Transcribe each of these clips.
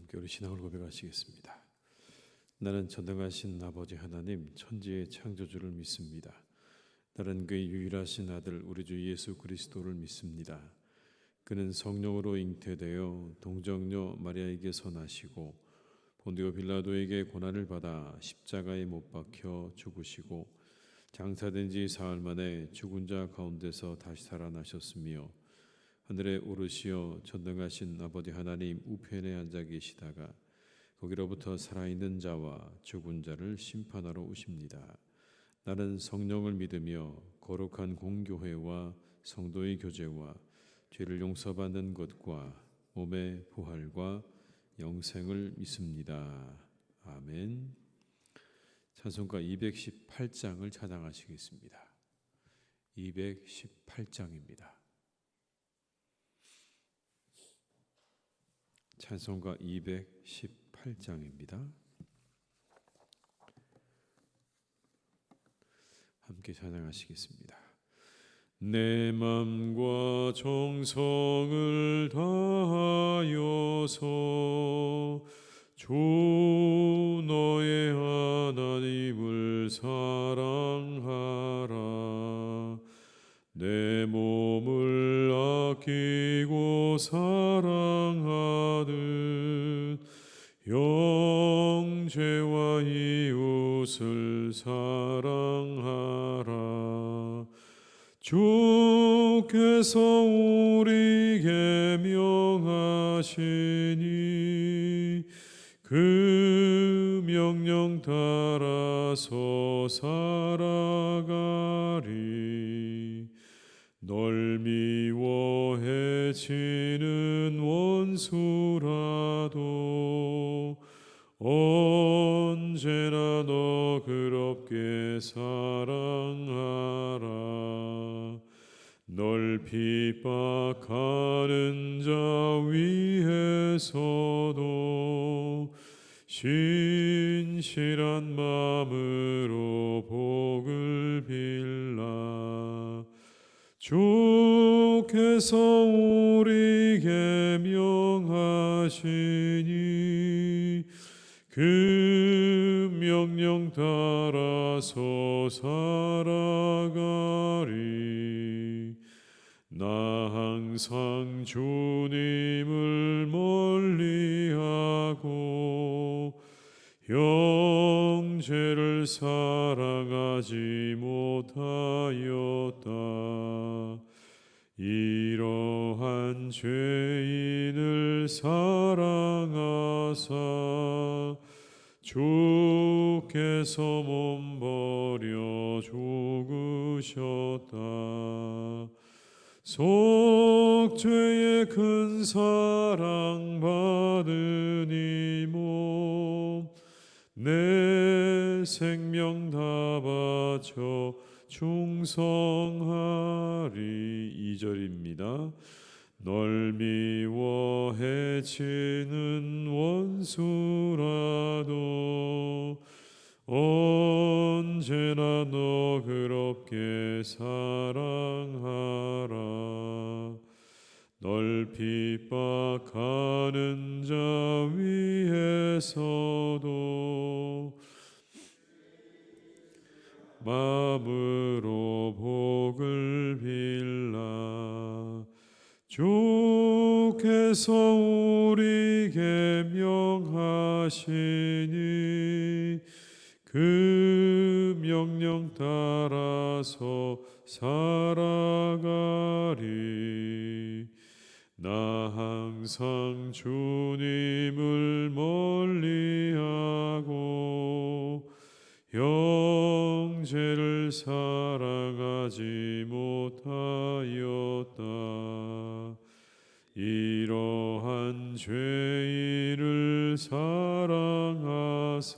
함께 우리 신앙을 고백하시겠습니다. 나는 전능하신 아버지 하나님 천지의 창조주를 믿습니다. 나는 그의 유일하신 아들 우리 주 예수 그리스도를 믿습니다. 그는 성령으로 잉태되어 동정녀 마리아에게서 나시고 본디오 빌라도에게 고난을 받아 십자가에 못 박혀 죽으시고 장사된 지 사흘 만에 죽은 자 가운데서 다시 살아나셨으며 하늘에 오르시어 전능하신 아버지 하나님 우편에 앉아 계시다가 거기로부터 살아있는 자와 죽은 자를 심판하러 오십니다. 나는 성령을 믿으며 거룩한 공교회와 성도의 교제와 죄를 용서받는 것과 몸의 부활과 영생을 믿습니다. 아멘. 찬송가 218장을 찬양하시겠습니다. 218장입니다. 찬송가 218장입니다. 함께 찬양하시겠습니다. 내 맘과 정성을 다하여서 주 너의 하나님을 사랑하라. 내 몸을 아끼고 사랑하듯 형제와 이웃을 사랑하라. 주께서 우리에게 명하시니 그 명령 따라서 살아가리. 널 미워해 치는 원수라도 언제나 너 그롭게 사랑하라. 널 핍박하는 자 위에서도 신실한 마음으로 복을 빌라. 주께서 우리에게 명하시니 그 명령 따라서 살아가리. 나 항상 주님을 멀리하고 형제를 사랑하지 못하였다. 이러한 죄인을 사랑하사 주께서 몸 버려 죽으셨다. 속죄의 큰 사랑 받은 이 몸 내 생명 다 바쳐 충성하리. 2절입니다. 널 미워해 치는 원수라도 언제나 너 그롭게 사랑하라. 널 핍박하는 자 위에서도 마음으로 복을 빌라. 주께서 우리에게 명하시니 그 명령 따라서 살아가리. 나 항상 주님을 멀리하고 형제를 사랑하지 못하였다. 이러한 죄인을 사랑하사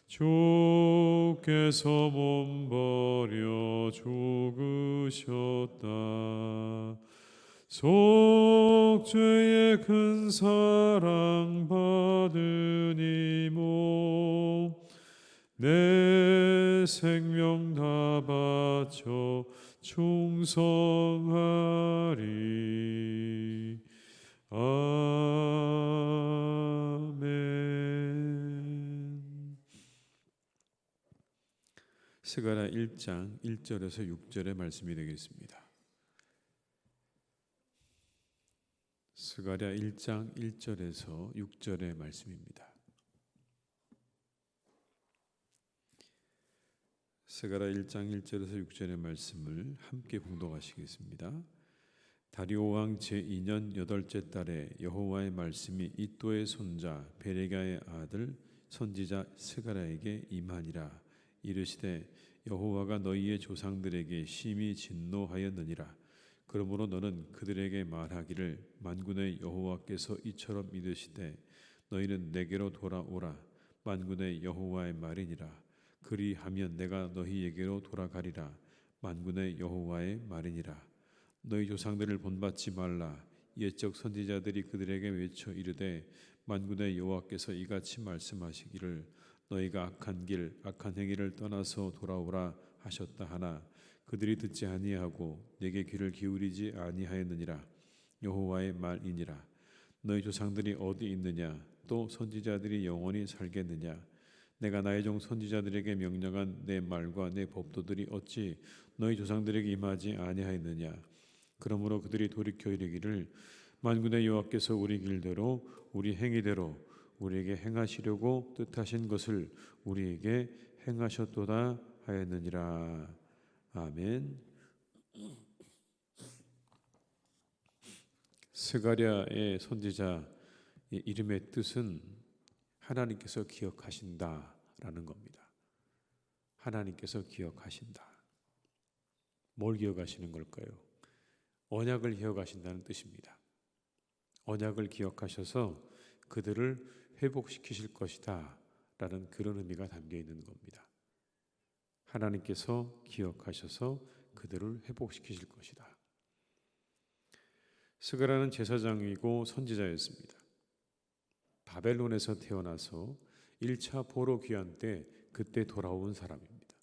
주께서 몸 버려 죽으셨다. 속죄의 큰 사랑 받은 이 몸 내 생명 다 바쳐 충성하리. 아멘. 스가랴 1장 1절에서 6절의 말씀이 되겠습니다. 스가랴 1장 1절에서 6절의 말씀입니다. 스가랴 1장 1절에서 6절의 말씀을 함께 봉독하시겠습니다. 다리오 왕 제2년 8째 달에 여호와의 말씀이 이도의 손자 베레가의 아들 선지자 스가랴에게 임하니라. 이르시되 여호와가 너희의 조상들에게 심히 진노하였느니라. 그러므로 너는 그들에게 말하기를 만군의 여호와께서 이처럼 이르시되 너희는 내게로 돌아오라. 만군의 여호와의 말이니라. 그리하면 내가 너희에게로 돌아가리라. 만군의 여호와의 말이니라. 너희 조상들을 본받지 말라. 옛적 선지자들이 그들에게 외쳐 이르되 만군의 여호와께서 이같이 말씀하시기를 너희가 악한 길 악한 행위를 떠나서 돌아오라 하셨다 하나 그들이 듣지 아니하고 내게 귀를 기울이지 아니하였느니라. 여호와의 말이니라. 너희 조상들이 어디 있느냐? 또 선지자들이 영원히 살겠느냐? 내가 나의 종 선지자들에게 명령한 내 말과 내 법도들이 어찌 너희 조상들에게 임하지 아니하였느냐? 그러므로 그들이 돌이켜 이르기를 만군의 여호와께서 우리 길대로 우리 행위대로 우리에게 행하시려고 뜻하신 것을 우리에게 행하셨도다 하였느니라. 아멘. 스가랴의 선지자 이름의 뜻은 하나님께서 기억하신다라는 겁니다. 하나님께서 기억하신다. 뭘 기억하시는 걸까요? 언약을 기억하신다는 뜻입니다. 언약을 기억하셔서 그들을 회복시키실 것이다 라는 그런 의미가 담겨 있는 겁니다. 하나님께서 기억하셔서 그들을 회복시키실 것이다. 스가랴는 제사장이고 선지자였습니다. 바벨론에서 태어나서 1차 포로 귀환 때 그때 돌아온 사람입니다.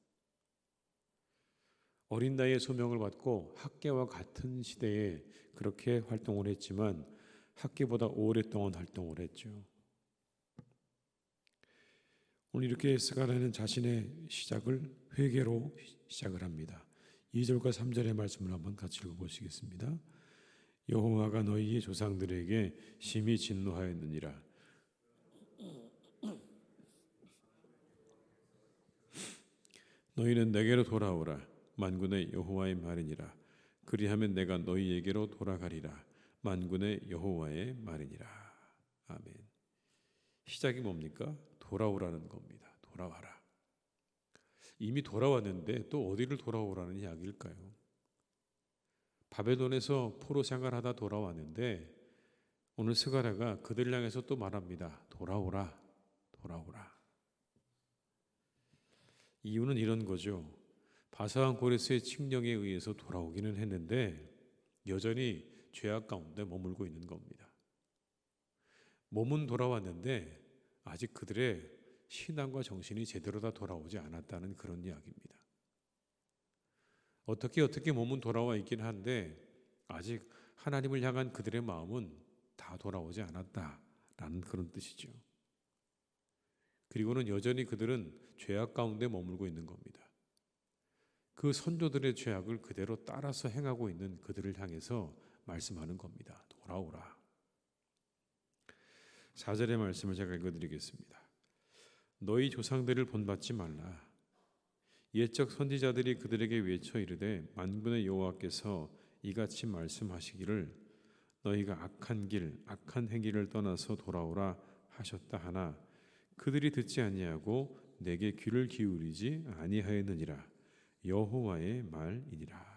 어린 나이에 소명을 받고 학계와 같은 시대에 그렇게 활동을 했지만 학계보다 오랫동안 활동을 했죠. 오늘 이렇게 스가랴는 자신의 시작을 회개로 시작을 합니다. 2절과 3절의 말씀을 한번 같이 읽어보시겠습니다. 여호와가 너희의 조상들에게 심히 진노하였느니라. 너희는 내게로 돌아오라. 만군의 여호와의 말이니라. 그리하면 내가 너희에게로 돌아가리라. 만군의 여호와의 말이니라. 아멘. 시작이 뭡니까? 돌아오라는 겁니다. 돌아와라. 이미 돌아왔는데 또 어디를 돌아오라는 이야기일까요? 바벨론에서 포로 생활하다 돌아왔는데 오늘 스가랴가 그들 향해서 또 말합니다. 돌아오라. 돌아오라. 이유는 이런 거죠. 바사한 고레스의 칙령에 의해서 돌아오기는 했는데 여전히 죄악 가운데 머물고 있는 겁니다. 몸은 돌아왔는데 아직 그들의 신앙과 정신이 제대로 다 돌아오지 않았다는 그런 이야기입니다. 어떻게 몸은 돌아와 있긴 한데 아직 하나님을 향한 그들의 마음은 다 돌아오지 않았다라는 그런 뜻이죠. 그리고는 여전히 그들은 죄악 가운데 머물고 있는 겁니다. 그 선조들의 죄악을 그대로 따라서 행하고 있는 그들을 향해서 말씀하는 겁니다. 돌아오라. 4절의 말씀을 제가 읽어드리겠습니다. 너희 조상들을 본받지 말라. 옛적 선지자들이 그들에게 외쳐 이르되 만군의 여호와께서 이같이 말씀하시기를 너희가 악한 길 악한 행위를 떠나서 돌아오라 하셨다 하나 그들이 듣지 아니하고 내게 귀를 기울이지 아니하였느니라. 여호와의 말이니라.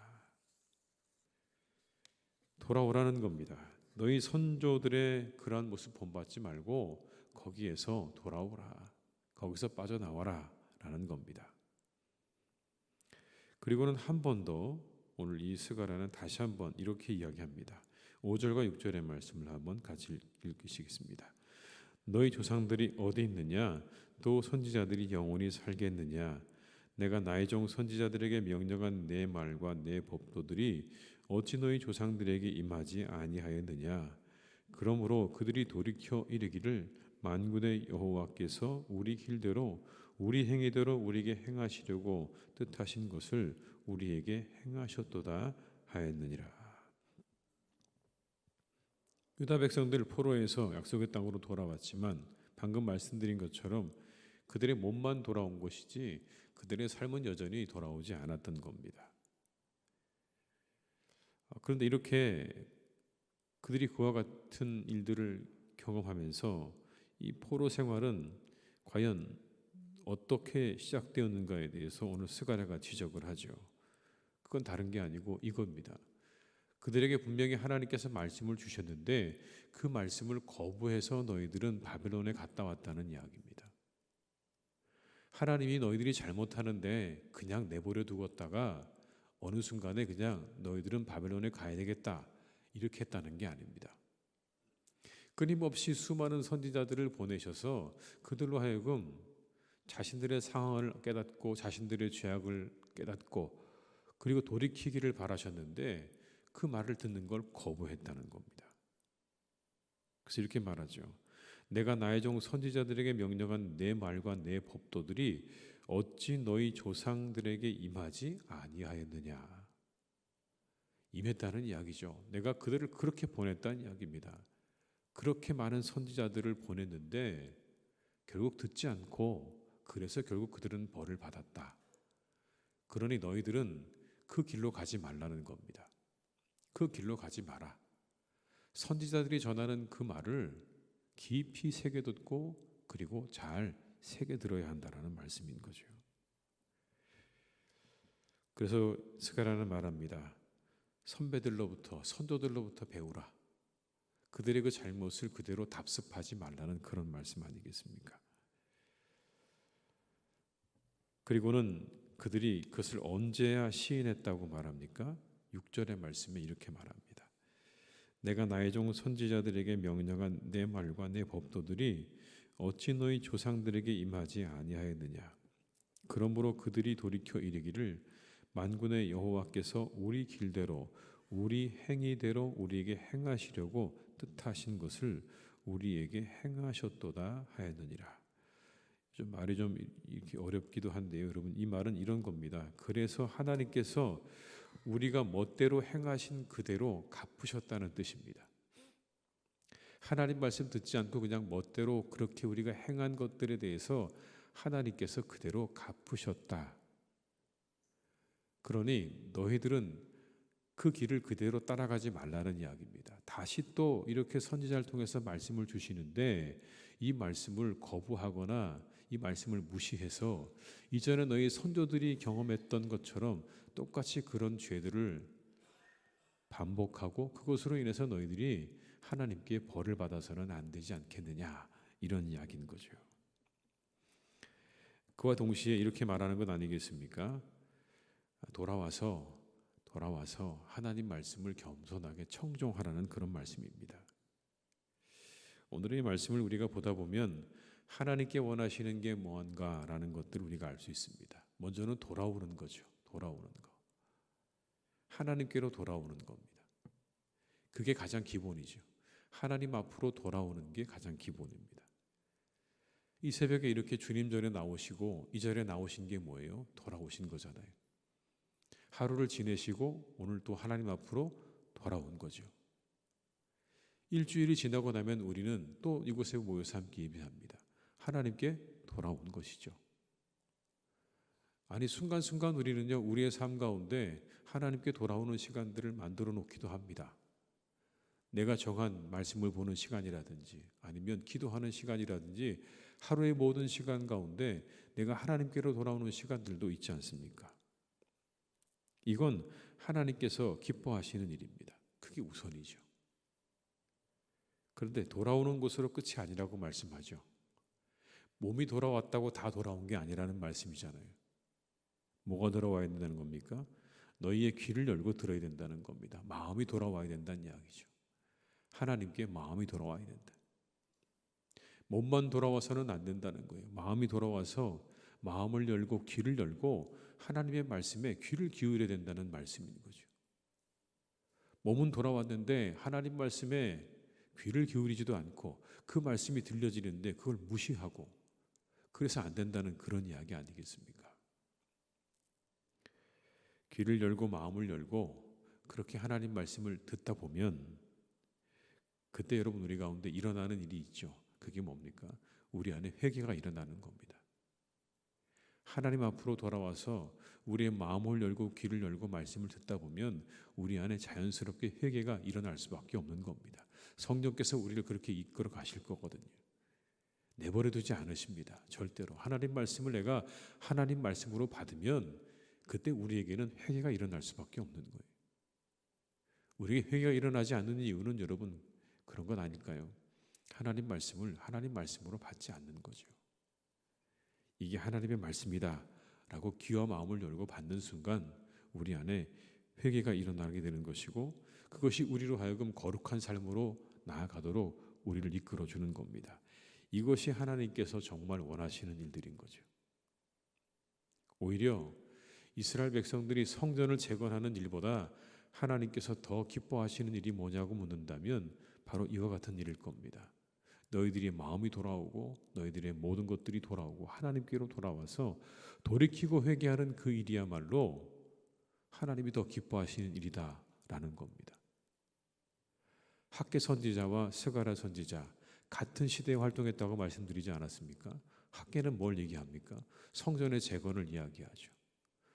돌아오라는 겁니다. 너희 선조들의 그러한 모습 본받지 말고 거기에서 돌아오라. 거기서 빠져나와라 라는 겁니다. 그리고는 한 번 더 오늘 이 스가랴는 다시 한번 이렇게 이야기합니다. 5절과 6절의 말씀을 한번 같이 읽으시겠습니다. 너희 조상들이 어디 있느냐? 또 선지자들이 영원히 살겠느냐? 내가 나의 종 선지자들에게 명령한 내 말과 내 법도들이 어찌 너희 조상들에게 임하지 아니하였느냐? 그러므로 그들이 돌이켜 이르기를 만군의 여호와께서 우리 길대로 우리 행위대로 우리에게 행하시려고 뜻하신 것을 우리에게 행하셨도다 하였느니라. 유다 백성들 포로에서 약속의 땅으로 돌아왔지만 방금 말씀드린 것처럼 그들의 몸만 돌아온 것이지 그들의 삶은 여전히 돌아오지 않았던 겁니다. 그런데 이렇게 그들이 그와 같은 일들을 경험하면서 이 포로 생활은 과연 어떻게 시작되었는가에 대해서 오늘 스가랴가 지적을 하죠. 그건 다른 게 아니고 이겁니다. 그들에게 분명히 하나님께서 말씀을 주셨는데 그 말씀을 거부해서 너희들은 바벨론에 갔다 왔다는 이야기입니다. 하나님이 너희들이 잘못하는데 그냥 내버려 두었다가 어느 순간에 그냥 너희들은 바벨론에 가야 되겠다 이렇게 했다는 게 아닙니다. 끊임없이 수많은 선지자들을 보내셔서 그들로 하여금 자신들의 상황을 깨닫고 자신들의 죄악을 깨닫고 그리고 돌이키기를 바라셨는데 그 말을 듣는 걸 거부했다는 겁니다. 그래서 이렇게 말하죠. 내가 나의 종 선지자들에게 명령한 내 말과 내 법도들이 어찌 너희 조상들에게 임하지 아니하였느냐. 임했다는 이야기죠. 내가 그들을 그렇게 보냈다는 이야기입니다. 그렇게 많은 선지자들을 보냈는데 결국 듣지 않고 그래서 결국 그들은 벌을 받았다. 그러니 너희들은 그 길로 가지 말라는 겁니다. 그 길로 가지 마라. 선지자들이 전하는 그 말을 깊이 새겨듣고 그리고 잘 새겨들어야 한다는 말씀인 거죠. 그래서 스가랴는 말합니다. 선배들로부터 선조들로부터 배우라. 그들의 그 잘못을 그대로 답습하지 말라는 그런 말씀 아니겠습니까? 그리고는 그들이 그것을 언제야 시인했다고 말합니까? 6절의 말씀에 이렇게 말합니다. 내가 나의 종 선지자들에게 명령한 내 말과 내 법도들이 어찌 너희 조상들에게 임하지 아니하였느냐. 그러므로 그들이 돌이켜 이르기를 만군의 여호와께서 우리 길대로 우리 행위대로 우리에게 행하시려고 뜻하신 것을 우리에게 행하셨도다 하였느니라. 좀 말이 좀 이렇게 어렵기도 한데요. 여러분 이 말은 이런 겁니다. 그래서 하나님께서 우리가 멋대로 행하신 그대로 갚으셨다는 뜻입니다. 하나님 말씀 듣지 않고 그냥 멋대로 그렇게 우리가 행한 것들에 대해서 하나님께서 그대로 갚으셨다. 그러니 너희들은 그 길을 그대로 따라가지 말라는 이야기입니다. 다시 또 이렇게 선지자를 통해서 말씀을 주시는데 이 말씀을 거부하거나 이 말씀을 무시해서 이전에 너희 선조들이 경험했던 것처럼 똑같이 그런 죄들을 반복하고 그것으로 인해서 너희들이 하나님께 벌을 받아서는 안 되지 않겠느냐 이런 이야기인 거죠. 그와 동시에 이렇게 말하는 것 아니겠습니까? 돌아와서 하나님 말씀을 겸손하게 청종하라는 그런 말씀입니다. 오늘의 말씀을 우리가 보다 보면 하나님께 원하시는 게 뭔가라는 것들을 우리가 알 수 있습니다. 먼저는 돌아오는 거죠. 돌아오는 거. 하나님께로 돌아오는 겁니다. 그게 가장 기본이죠. 하나님 앞으로 돌아오는 게 가장 기본입니다. 이 새벽에 이렇게 주님 전에 나오시고 이 자리에 나오신 게 뭐예요? 돌아오신 거잖아요. 하루를 지내시고 오늘 또 하나님 앞으로 돌아온 거죠. 일주일이 지나고 나면 우리는 또 이곳에 모여서 함께 예배합니다. 하나님께 돌아온 것이죠. 아니 순간순간 우리는요 우리의 삶 가운데 하나님께 돌아오는 시간들을 만들어 놓기도 합니다. 내가 정한 말씀을 보는 시간이라든지 아니면 기도하는 시간이라든지 하루의 모든 시간 가운데 내가 하나님께로 돌아오는 시간들도 있지 않습니까? 이건 하나님께서 기뻐하시는 일입니다. 그게 우선이죠. 그런데 돌아오는 것으로 끝이 아니라고 말씀하죠. 몸이 돌아왔다고 다 돌아온 게 아니라는 말씀이잖아요. 뭐가 돌아와야 된다는 겁니까? 너희의 귀를 열고 들어야 된다는 겁니다. 마음이 돌아와야 된다는 이야기죠. 하나님께 마음이 돌아와야 된다. 몸만 돌아와서는 안 된다는 거예요. 마음이 돌아와서 마음을 열고 귀를 열고 하나님의 말씀에 귀를 기울여야 된다는 말씀인 거죠. 몸은 돌아왔는데 하나님 말씀에 귀를 기울이지도 않고 그 말씀이 들려지는데 그걸 무시하고 그래서 안 된다는 그런 이야기 아니겠습니까? 귀를 열고 마음을 열고 그렇게 하나님 말씀을 듣다 보면 그때 여러분 우리 가운데 일어나는 일이 있죠. 그게 뭡니까? 우리 안에 회개가 일어나는 겁니다. 하나님 앞으로 돌아와서 우리의 마음을 열고 귀를 열고 말씀을 듣다 보면 우리 안에 자연스럽게 회개가 일어날 수밖에 없는 겁니다. 성령께서 우리를 그렇게 이끌어 가실 거거든요. 내버려 두지 않으십니다. 절대로. 하나님 말씀을 내가 하나님 말씀으로 받으면 그때 우리에게는 회개가 일어날 수밖에 없는 거예요. 우리에게 회개가 일어나지 않는 이유는 여러분 그런 건 아닐까요? 하나님 말씀을 하나님 말씀으로 받지 않는 거죠. 이게 하나님의 말씀이다 라고 귀와 마음을 열고 받는 순간 우리 안에 회개가 일어나게 되는 것이고 그것이 우리로 하여금 거룩한 삶으로 나아가도록 우리를 이끌어 주는 겁니다. 이것이 하나님께서 정말 원하시는 일들인 거죠. 오히려 이스라엘 백성들이 성전을 재건하는 일보다 하나님께서 더 기뻐하시는 일이 뭐냐고 묻는다면 바로 이와 같은 일일 겁니다. 너희들의 마음이 돌아오고 너희들의 모든 것들이 돌아오고 하나님께로 돌아와서 돌이키고 회개하는 그 일이야말로 하나님이 더 기뻐하시는 일이다라는 겁니다. 학개 선지자와 스가랴 선지자 같은 시대에 활동했다고 말씀드리지 않았습니까? 학개는 뭘 얘기합니까? 성전의 재건을 이야기하죠.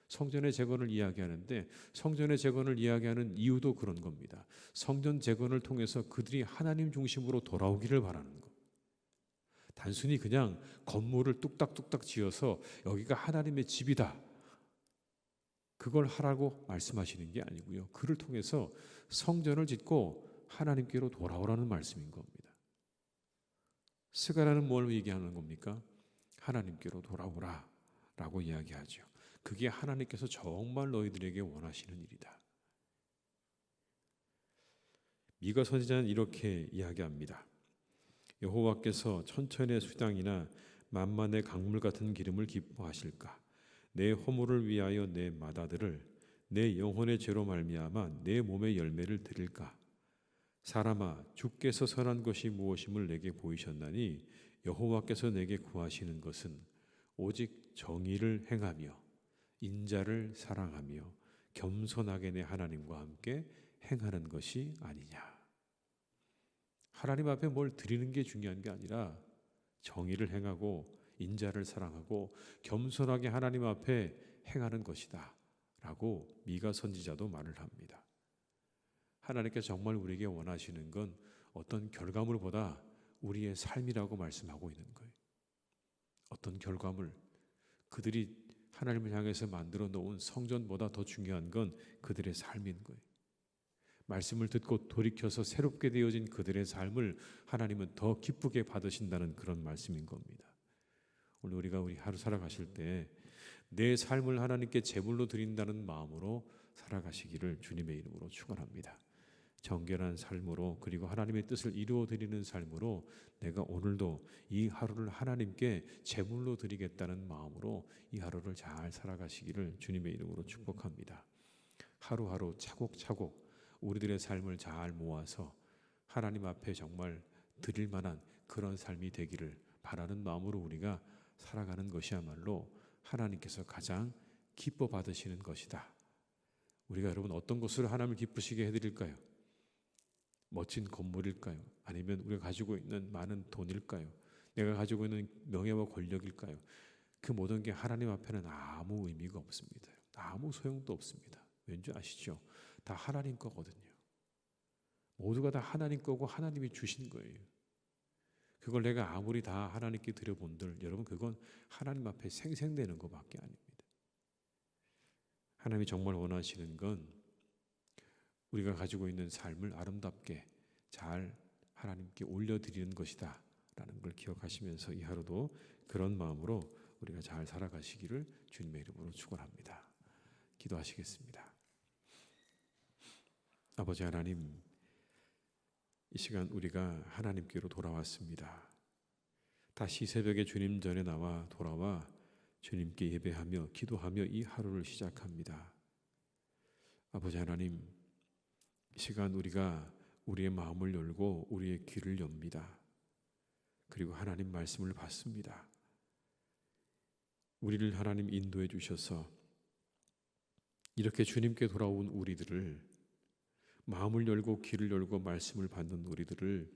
성전의 재건을 이야기하는데 성전의 재건을 이야기하는 이유도 그런 겁니다. 성전 재건을 통해서 그들이 하나님 중심으로 돌아오기를 바라는 것. 단순히 그냥 건물을 뚝딱뚝딱 지어서 여기가 하나님의 집이다. 그걸 하라고 말씀하시는 게 아니고요. 그를 통해서 성전을 짓고 하나님께로 돌아오라는 말씀인 겁니다. 스가랴는 뭘 얘기하는 겁니까? 하나님께로 돌아오라 라고 이야기하죠. 그게 하나님께서 정말 너희들에게 원하시는 일이다. 미가 선지자는 이렇게 이야기합니다. 여호와께서 천천의 수당이나 만만의 강물 같은 기름을 기뻐하실까? 내 허물을 위하여 내 마다들을 내 영혼의 죄로 말미암아 내 몸의 열매를 드릴까? 사람아, 주께서 선한 것이 무엇임을 내게 보이셨나니 여호와께서 내게 구하시는 것은 오직 정의를 행하며 인자를 사랑하며 겸손하게 내 하나님과 함께 행하는 것이 아니냐. 하나님 앞에 뭘 드리는 게 중요한 게 아니라 정의를 행하고 인자를 사랑하고 겸손하게 하나님 앞에 행하는 것이다 라고 미가 선지자도 말을 합니다. 하나님께서 정말 우리에게 원하시는 건 어떤 결과물보다 우리의 삶이라고 말씀하고 있는 거예요. 어떤 결과물, 그들이 하나님을 향해서 만들어 놓은 성전보다 더 중요한 건 그들의 삶인 거예요. 말씀을 듣고 돌이켜서 새롭게 되어진 그들의 삶을 하나님은 더 기쁘게 받으신다는 그런 말씀인 겁니다. 오늘 우리가 우리 하루 살아가실 때 내 삶을 하나님께 제물로 드린다는 마음으로 살아가시기를 주님의 이름으로 축원합니다. 정결한 삶으로 그리고 하나님의 뜻을 이루어 드리는 삶으로 내가 오늘도 이 하루를 하나님께 제물로 드리겠다는 마음으로 이 하루를 잘 살아가시기를 주님의 이름으로 축복합니다. 하루하루 차곡차곡 우리들의 삶을 잘 모아서 하나님 앞에 정말 드릴 만한 그런 삶이 되기를 바라는 마음으로 우리가 살아가는 것이야말로 하나님께서 가장 기뻐 받으시는 것이다. 우리가 여러분 어떤 것으로 하나님을 기쁘시게 해드릴까요? 멋진 건물일까요? 아니면 우리가 가지고 있는 많은 돈일까요? 내가 가지고 있는 명예와 권력일까요? 그 모든 게 하나님 앞에는 아무 의미가 없습니다. 아무 소용도 없습니다. 왠지 아시죠? 다 하나님 거거든요. 모두가 다 하나님 거고 하나님이 주신 거예요. 그걸 내가 아무리 다 하나님께 드려본들 여러분 그건 하나님 앞에 생생되는 것밖에 아닙니다. 하나님이 정말 원하시는 건 우리가 가지고 있는 삶을 아름답게 잘 하나님께 올려드리는 것이다 라는 걸 기억하시면서 이 하루도 그런 마음으로 우리가 잘 살아가시기를 주님의 이름으로 축원합니다. 기도하시겠습니다. 아버지 하나님, 이 시간 우리가 하나님께로 돌아왔습니다. 다시 새벽에 주님 전에 나와 돌아와 주님께 예배하며 기도하며 이 하루를 시작합니다. 아버지 하나님, 이 시간 우리가 우리의 마음을 열고 우리의 귀를 엽니다. 그리고 하나님 말씀을 받습니다. 우리를 하나님 인도해 주셔서 이렇게 주님께 돌아온 우리들을, 마음을 열고 귀를 열고 말씀을 받는 우리들을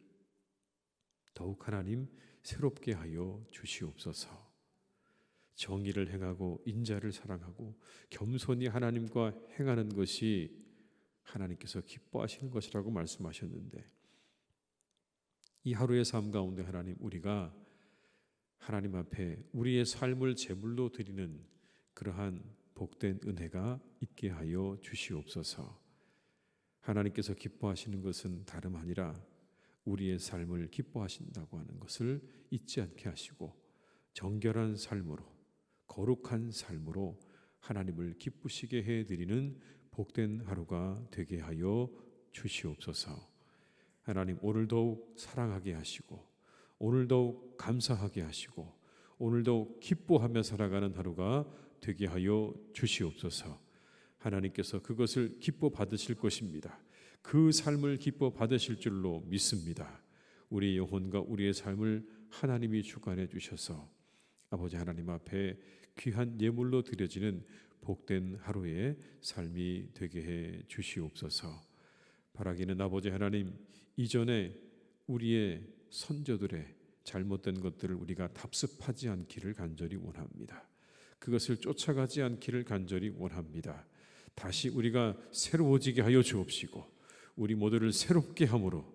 더욱 하나님 새롭게 하여 주시옵소서. 정의를 행하고 인자를 사랑하고 겸손히 하나님과 행하는 것이 하나님께서 기뻐하시는 것이라고 말씀하셨는데, 이 하루의 삶 가운데 하나님, 우리가 하나님 앞에 우리의 삶을 제물로 드리는 그러한 복된 은혜가 있게 하여 주시옵소서. 하나님께서 기뻐하시는 것은 다름 아니라 우리의 삶을 기뻐하신다고 하는 것을 잊지 않게 하시고, 정결한 삶으로, 거룩한 삶으로 하나님을 기쁘시게 해드리는 복된 하루가 되게 하여 주시옵소서. 하나님, 오늘 더욱 사랑하게 하시고, 오늘 더욱 감사하게 하시고, 오늘 더욱 기뻐하며 살아가는 하루가 되게 하여 주시옵소서. 하나님께서 그것을 기뻐 받으실 것입니다. 그 삶을 기뻐 받으실 줄로 믿습니다. 우리 영혼과 우리의 삶을 하나님이 주관해 주셔서 아버지 하나님 앞에 귀한 예물로 드려지는 복된 하루의 삶이 되게 해 주시옵소서. 바라기는 아버지 하나님, 이전에 우리의 선조들의 잘못된 것들을 우리가 답습하지 않기를 간절히 원합니다. 그것을 쫓아가지 않기를 간절히 원합니다. 다시 우리가 새로워지게 하여 주옵시고, 우리 모두를 새롭게 함으로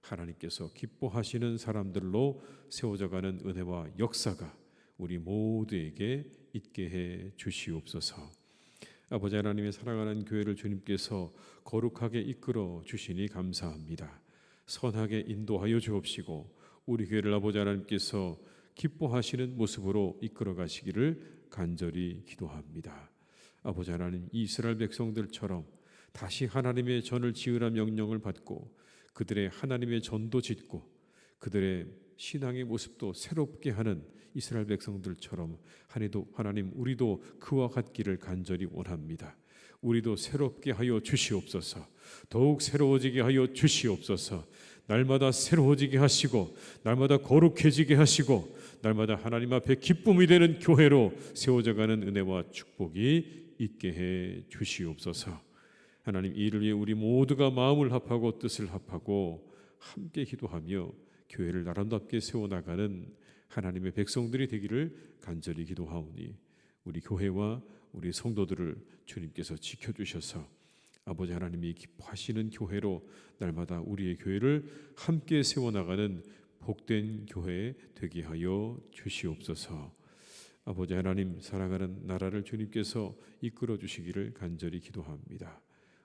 하나님께서 기뻐하시는 사람들로 세워져가는 은혜와 역사가 우리 모두에게 있게 해 주시옵소서. 아버지 하나님의 사랑하는 교회를 주님께서 거룩하게 이끌어 주시니 감사합니다. 선하게 인도하여 주옵시고, 우리 교회를 아버지 하나님께서 기뻐하시는 모습으로 이끌어 가시기를 간절히 기도합니다. 아버지 하나님, 이스라엘 백성들처럼 다시 하나님의 전을 지으라 명령을 받고 그들의 하나님의 전도 짓고 그들의 신앙의 모습도 새롭게 하는 이스라엘 백성들처럼 하나님, 우리도 그와 같기를 간절히 원합니다. 우리도 새롭게 하여 주시옵소서. 더욱 새로워지게 하여 주시옵소서. 날마다 새로워지게 하시고, 날마다 거룩해지게 하시고, 날마다 하나님 앞에 기쁨이 되는 교회로 세워져가는 은혜와 축복이 있게 해 주시옵소서. 하나님, 이를 위해 우리 모두가 마음을 합하고 뜻을 합하고 함께 기도하며 교회를 아름답게 세워나가는 하나님의 백성들이 되기를 간절히 기도하오니, 우리 교회와 우리 성도들을 주님께서 지켜주셔서 아버지 하나님이 기뻐하시는 교회로 날마다 우리의 교회를 함께 세워나가는 복된 교회 되게 하여 주시옵소서. 아버지 하나님, 사랑하는 나라를 주님께서 이끌어 주시기를 간절히 기도합니다.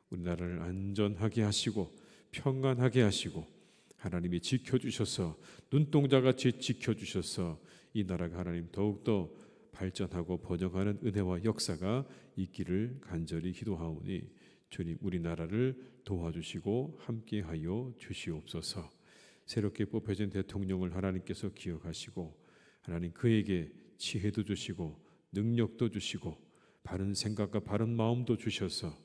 우리나라를 안전하게 하시고 평안하게 하시고 하나님이 지켜주셔서 눈동자같이 지켜주셔서 이 나라가 하나님 더욱더 발전하고 번영하는 은혜와 역사가 있기를 간절히 기도하오니, 주님, 우리나라를 도와주시고 함께하여 주시옵소서. 새롭게 뽑혀진 대통령을 하나님께서 기억하시고 하나님, 그에게 지혜도 주시고 능력도 주시고 바른 생각과 바른 마음도 주셔서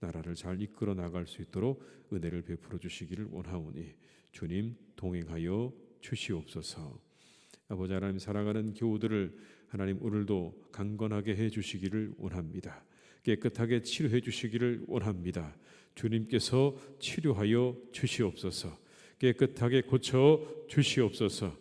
나라를 잘 이끌어 나갈 수 있도록 은혜를 베풀어 주시기를 원하오니, 주님 동행하여 주시옵소서. 아버지 하나님, 사랑하는 교우들을 하나님 오늘도 강건하게 해 주시기를 원합니다. 깨끗하게 치료해 주시기를 원합니다. 주님께서 치료하여 주시옵소서. 깨끗하게 고쳐 주시옵소서.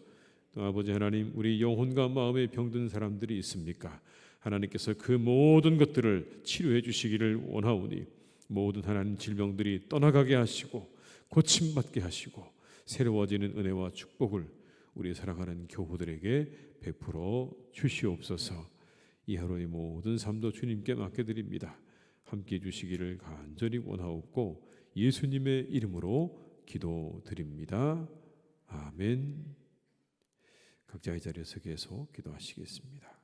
또 아버지 하나님, 우리 영혼과 마음에 병든 사람들이 있습니까? 하나님께서 그 모든 것들을 치료해 주시기를 원하오니, 모든 하나님 질병들이 떠나가게 하시고 고침받게 하시고 새로워지는 은혜와 축복을 우리 사랑하는 교우들에게 베풀어 주시옵소서. 이 하루의 모든 삶도 주님께 맡겨드립니다. 함께해 주시기를 간절히 원하옵고 예수님의 이름으로 기도드립니다. 아멘. 각자의 자리에서 계속 기도하시겠습니다.